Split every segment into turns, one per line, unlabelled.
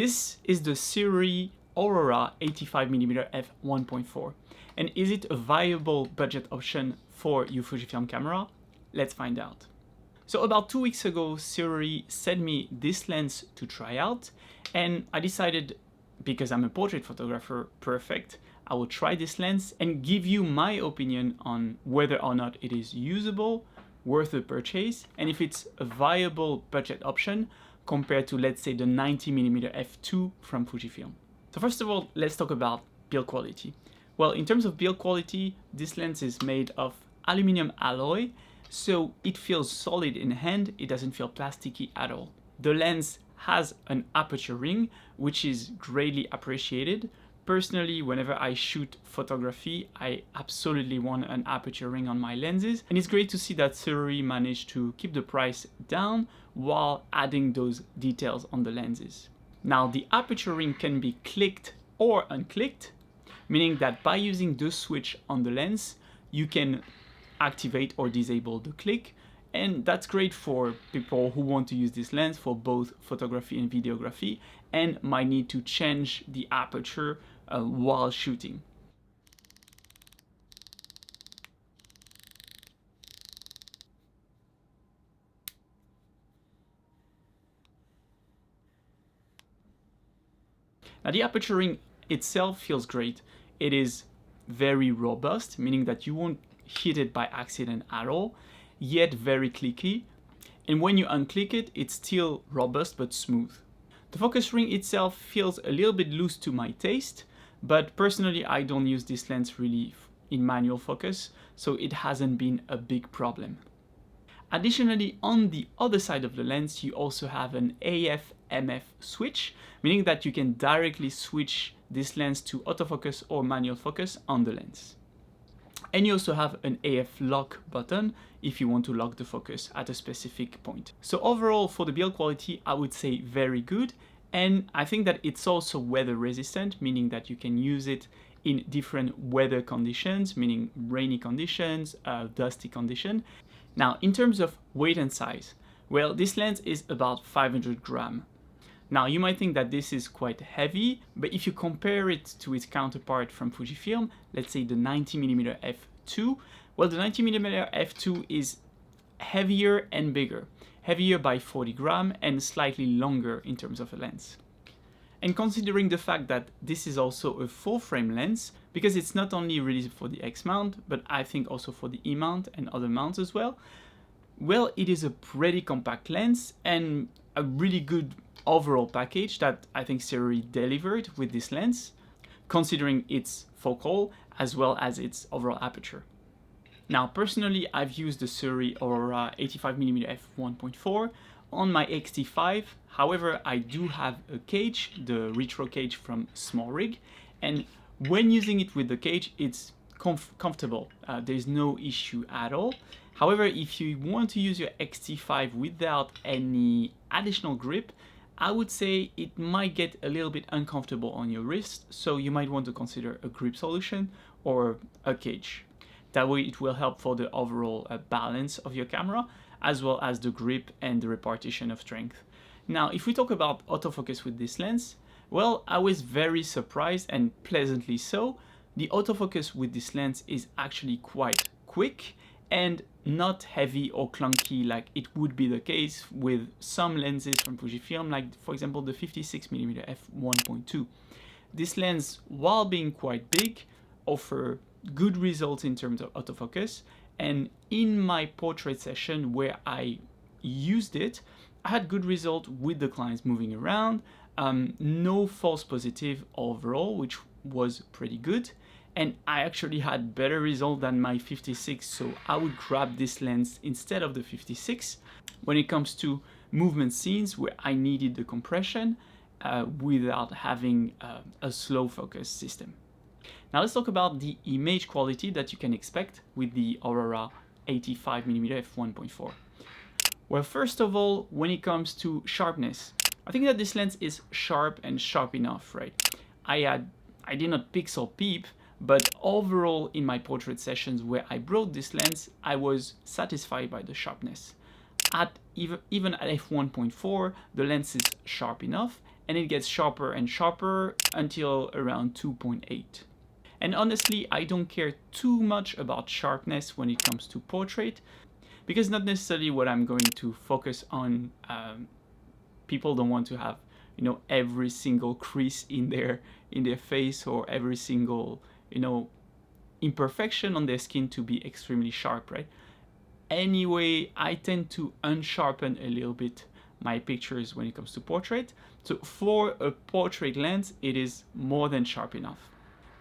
This is the Sirui Aurora 85mm f1.4. And is it a viable budget option for your Fujifilm camera? Let's find out. So about 2 weeks ago, Sirui sent me this lens to try out, and I decided, because I'm a portrait photographer, perfect, I will try this lens and give you my opinion on whether or not it is usable, worth the purchase, and if it's a viable budget option compared to, let's say, the 90mm f2 from Fujifilm. So first of all, let's talk about build quality. Well, in terms of build quality, this lens is made of aluminum alloy, so it feels solid in hand, it doesn't feel plasticky at all. The lens has an aperture ring, which is greatly appreciated. Personally, whenever I shoot photography, I absolutely want an aperture ring on my lenses, and it's great to see that Sirui managed to keep the price down while adding those details on the lenses. Now, the aperture ring can be clicked or unclicked, meaning that by using the switch on the lens, you can activate or disable the click, and that's great for people who want to use this lens for both photography and videography and might need to change the aperture while shooting. Now, the aperture ring itself feels great. It is very robust, meaning that you won't hit it by accident at all, yet very clicky. And when you unclick it, it's still robust but smooth. The focus ring itself feels a little bit loose to my taste, but personally I don't use this lens really in manual focus, so it hasn't been a big problem. Additionally, on the other side of the lens, you also have an AF/MF switch, meaning that you can directly switch this lens to autofocus or manual focus on the lens. And you also have an AF lock button if you want to lock the focus at a specific point. So overall, for the build quality, I would say very good. And I think that it's also weather resistant, meaning that you can use it in different weather conditions, meaning rainy conditions, dusty condition. Now, in terms of weight and size, well, this lens is about 500 grams. Now, you might think that this is quite heavy, but if you compare it to its counterpart from Fujifilm, let's say the 90mm f2, well, the 90mm f2 is heavier and bigger. Heavier by 40 grams and slightly longer in terms of a lens. And considering the fact that this is also a full frame lens, because it's not only released for the X mount, but I think also for the E mount and other mounts as well, well, it is a pretty compact lens and a really good overall package that I think Sirui delivered with this lens, considering its focal as well as its overall aperture. Now, personally, I've used the Sirui Aurora 85mm f1.4 on my X-T5. However, I do have a cage, the retro cage from Small Rig, and when using it with the cage, it's comfortable. There's no issue at all. However, if you want to use your X-T5 without any additional grip, I would say it might get a little bit uncomfortable on your wrist, so you might want to consider a grip solution or a cage. That way it will help for the overall balance of your camera, as well as the grip and the repartition of strength. Now, if we talk about autofocus with this lens, well, I was very surprised and pleasantly so. The autofocus with this lens is actually quite quick and not heavy or clunky like it would be the case with some lenses from Fujifilm, like for example the 56mm f1.2. This lens, while being quite big, offers good results in terms of autofocus, and in my portrait session where I used it, I had good result with the clients moving around, no false positive overall, which was pretty good. And I actually had better result than my 56, so I would grab this lens instead of the 56 when it comes to movement scenes where I needed the compression without having a slow focus system. Now let's talk about the image quality that you can expect with the Aurora 85mm f1.4. Well, first of all, when it comes to sharpness, I think that this lens is sharp and sharp enough, right? I did not pixel peep, but overall in my portrait sessions where I brought this lens, I was satisfied by the sharpness. Even at f1.4, the lens is sharp enough, and it gets sharper and sharper until around 2.8. And honestly, I don't care too much about sharpness when it comes to portrait, because not necessarily what I'm going to focus on. People don't want to have, you know, every single crease in their face, or every single, you know, imperfection on their skin to be extremely sharp, right? Anyway, I tend to unsharpen a little bit my pictures when it comes to portrait. So for a portrait lens, it is more than sharp enough.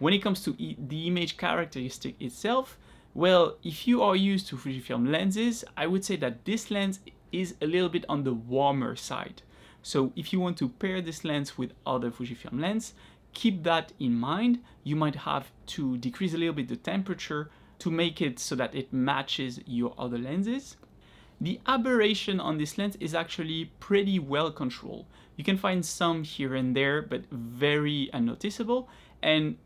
When it comes to the image characteristic itself, well, if you are used to Fujifilm lenses, I would say that this lens is a little bit on the warmer side. So if you want to pair this lens with other Fujifilm lens, keep that in mind. You might have to decrease a little bit the temperature to make it so that it matches your other lenses. The aberration on this lens is actually pretty well controlled. You can find some here and there, but very unnoticeable, and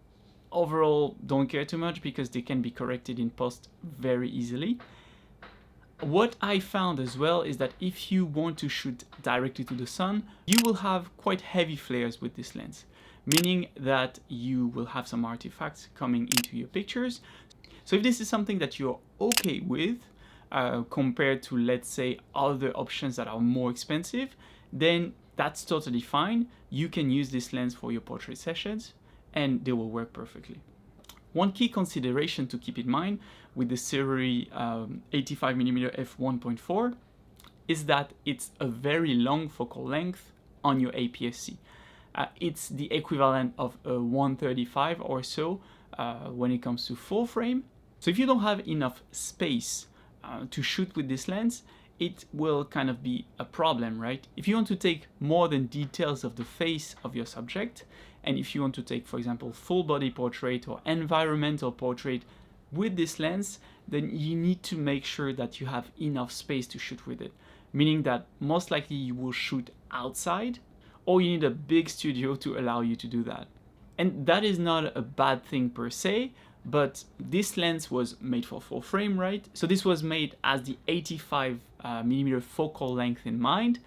overall don't care too much because they can be corrected in post very easily. What I found as well is that if you want to shoot directly to the sun, you will have quite heavy flares with this lens, meaning that you will have some artifacts coming into your pictures. So if this is something that you're okay with, compared to, let's say, other options that are more expensive, then that's totally fine. You can use this lens for your portrait sessions and they will work perfectly. One key consideration to keep in mind with the Sirui 85mm f1.4 is that it's a very long focal length on your APS-C. It's the equivalent of a 135 or so when it comes to full frame. So if you don't have enough space to shoot with this lens, it will kind of be a problem, right? If you want to take more than details of the face of your subject, and if you want to take, for example, full body portrait or environmental portrait with this lens, then you need to make sure that you have enough space to shoot with it. Meaning that most likely you will shoot outside, or you need a big studio to allow you to do that. And that is not a bad thing per se, but this lens was made for full frame, right? So this was made as the 85mm focal length in mind.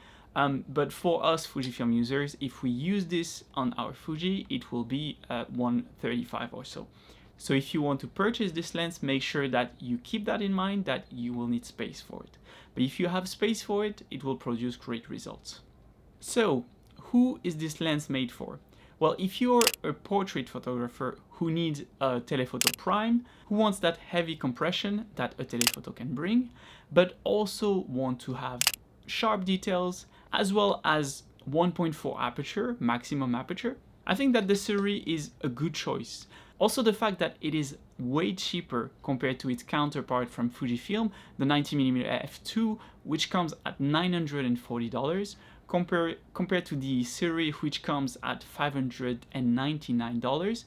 But for us Fujifilm users, if we use this on our Fuji, it will be 135 or so. So if you want to purchase this lens, make sure that you keep that in mind, that you will need space for it. But if you have space for it, it will produce great results. So who is this lens made for? Well, if you're a portrait photographer who needs a telephoto prime, who wants that heavy compression that a telephoto can bring, but also want to have sharp details, as well as 1.4 aperture, maximum aperture, I think that the Sirui is a good choice. Also the fact that it is way cheaper compared to its counterpart from Fujifilm, the 90mm f2, which comes at $940, compared to the Sirui, which comes at $599.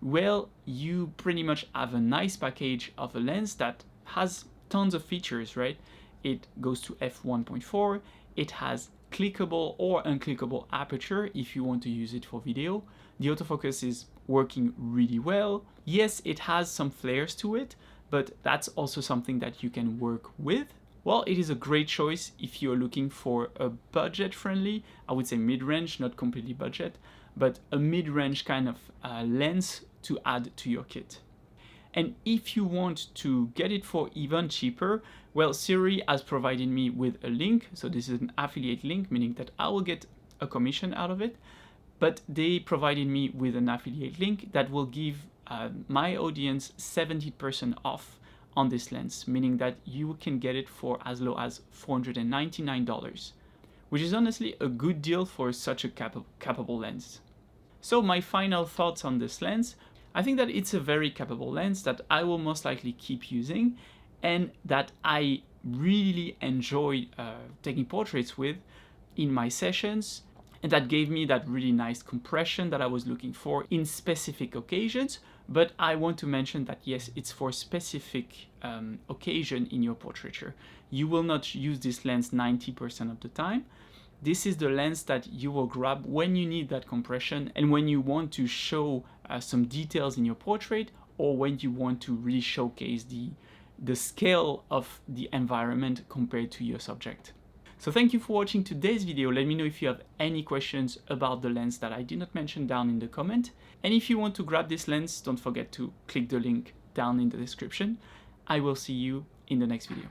Well, you pretty much have a nice package of a lens that has tons of features, right? It goes to f1.4, it has clickable or unclickable aperture if you want to use it for video. The autofocus is working really well. Yes, it has some flares to it, but that's also something that you can work with. Well, it is a great choice if you're looking for a budget-friendly, I would say mid-range, not completely budget, but a mid-range kind of lens to add to your kit. And if you want to get it for even cheaper, well, Sirui has provided me with a link. So this is an affiliate link, meaning that I will get a commission out of it. But they provided me with an affiliate link that will give my audience 70% off on this lens, meaning that you can get it for as low as $499, which is honestly a good deal for such a capable lens. So my final thoughts on this lens: I think that it's a very capable lens that I will most likely keep using, and that I really enjoy taking portraits with in my sessions, and that gave me that really nice compression that I was looking for in specific occasions. But I want to mention that yes, it's for specific occasion in your portraiture. You will not use this lens 90% of the time. This is the lens that you will grab when you need that compression and when you want to show some details in your portrait, or when you want to really showcase the scale of the environment compared to your subject. So thank you for watching today's video. Let me know if you have any questions about the lens that I did not mention down in the comment. And if you want to grab this lens, don't forget to click the link down in the description. I will see you in the next video.